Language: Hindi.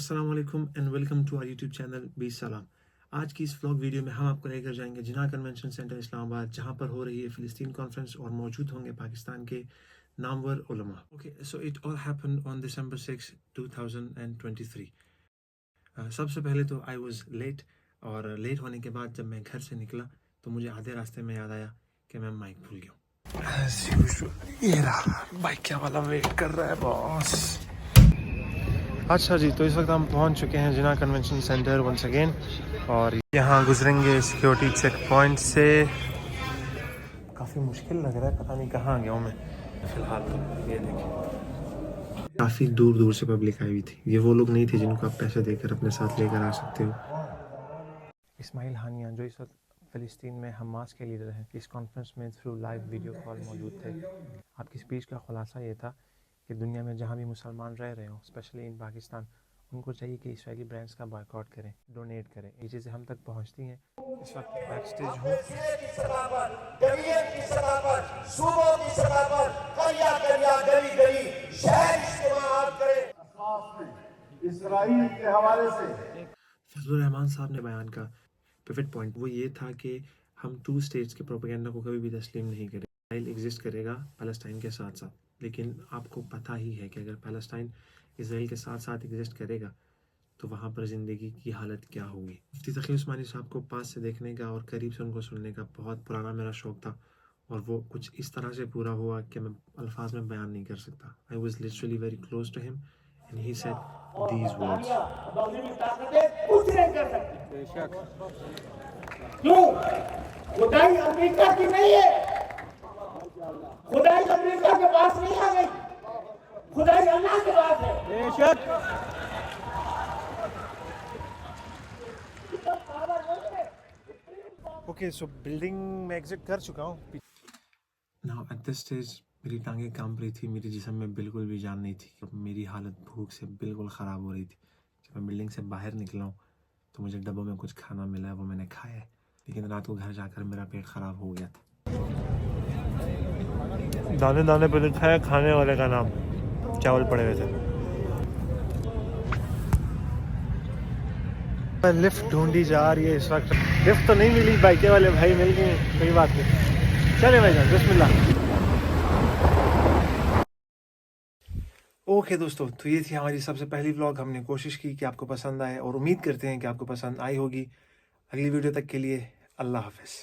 अस्सलाम वालेकुम and welcome to our YouTube channel 20 सलाम। आज की इस व्लॉग वीडियो में हम आपको लेकर जाएंगे जिना कन्वेंशन सेंटर इस्लामाबाद, जहां पर हो रही है फ़िलिस्तीन कॉन्फ्रेंस और मौजूद होंगे पाकिस्तान के नामवर उलमा। Okay, so it all happened on December 6, 2023। सबसे पहले तो आई वाज लेट, और लेट होने के बाद जब मैं घर से निकला तो मुझे आधे रास्ते में याद आया कि मैं माइक भूल गया हूँ। As usual, ये रहा बाइक क्या वाला वेट कर रहा है बॉस। अच्छा जी, तो इस वक्त हम पहुंच चुके हैं जिना कन्वेंशन सेंटर वंस अगेन, और यहाँ गुजरेंगे सिक्योरिटी चेक पॉइंट से। काफ़ी मुश्किल लग रहा है, पता नहीं कहाँ गया हूँ मैं फिलहाल। तो ये देखिए, काफ़ी दूर दूर से पब्लिक आई हुई थी। ये वो लोग नहीं थे जिनको आप पैसे देकर अपने साथ लेकर आ सकते हो। इस्माइल हानिया, जो इस वक्त फ़िलिस्तीन में हमास के लीडर हैं, इस कॉन्फ्रेंस में थ्रू लाइव वीडियो कॉल मौजूद थे। आपकी स्पीच का खुलासा ये था कि दुनिया में जहाँ भी मुसलमान रह रहे हों, स्पेशली इन पाकिस्तान, उनको चाहिए कि इसराइली ब्रांड्स का बॉयकॉट करें, डोनेट करें। ये चीज़ें हम तक पहुँचती हैं। इस वक्त बैक स्टेज हूँ। इसराइल के हवाले से फजलुर रहमान साहब ने बयान का पिवट पॉइंट वो ये था कि हम टू स्टेट्स के प्रोपेगेंडा को कभी भी तस्लीम नहीं करें। इसराइल एग्जिस्ट करेगा पैलेस्टाइन के साथ साथ, लेकिन आपको पता ही है कि अगर पैलेस्टाइन इसराइल के साथ साथ एग्जिस्ट करेगा तो वहाँ पर ज़िंदगी की हालत क्या होगी। मुफ्ती तकी उस्मानी साहब को पास से देखने का और करीब से उनको सुनने का बहुत पुराना मेरा शौक़ था, और वो कुछ इस तरह से पूरा हुआ कि मैं अल्फाज में बयान नहीं कर सकता। I was literally very close to him and he said these words. कुछ नहीं कर सकती। बेशक। क्यों? खुदाई अमेरिका की नहीं है, खुदाई अमेरिका के पास नहीं आ गई, खुदाई अल्लाह के पास है। बेशक। ओके, सो बिल्डिंग में एग्जिट कर चुका हूँ। नाउ एट दिस स्टेज मेरी टांगें कांप रही थी, मेरे जिस्म में बिल्कुल भी जान नहीं थी। मेरी हालत भूख से बिल्कुल ख़राब हो रही थी। जब मैं बिल्डिंग से बाहर निकला हूँ तो मुझे डब्बों में कुछ खाना मिला है, वो मैंने खाया है, लेकिन रात को घर जाकर मेरा पेट ख़राब हो गया था। दाने दाने पर लिखा है खाने वाले का नाम, चावल पड़े हुए थे। लिफ्ट ढूंढी जा रही है इस वक्त। लिफ्ट तो नहीं मिली, बाइक वाले भाई मिल गए, कोई बात नहीं। चले भाई जान, बिस्मिल्लाह। ओके दोस्तों, तो ये थी हमारी सबसे पहली व्लॉग। हमने कोशिश की कि आपको पसंद आए और उम्मीद करते हैं कि आपको पसंद आई होगी। अगली वीडियो तक के लिए अल्लाह हाफ़िज़।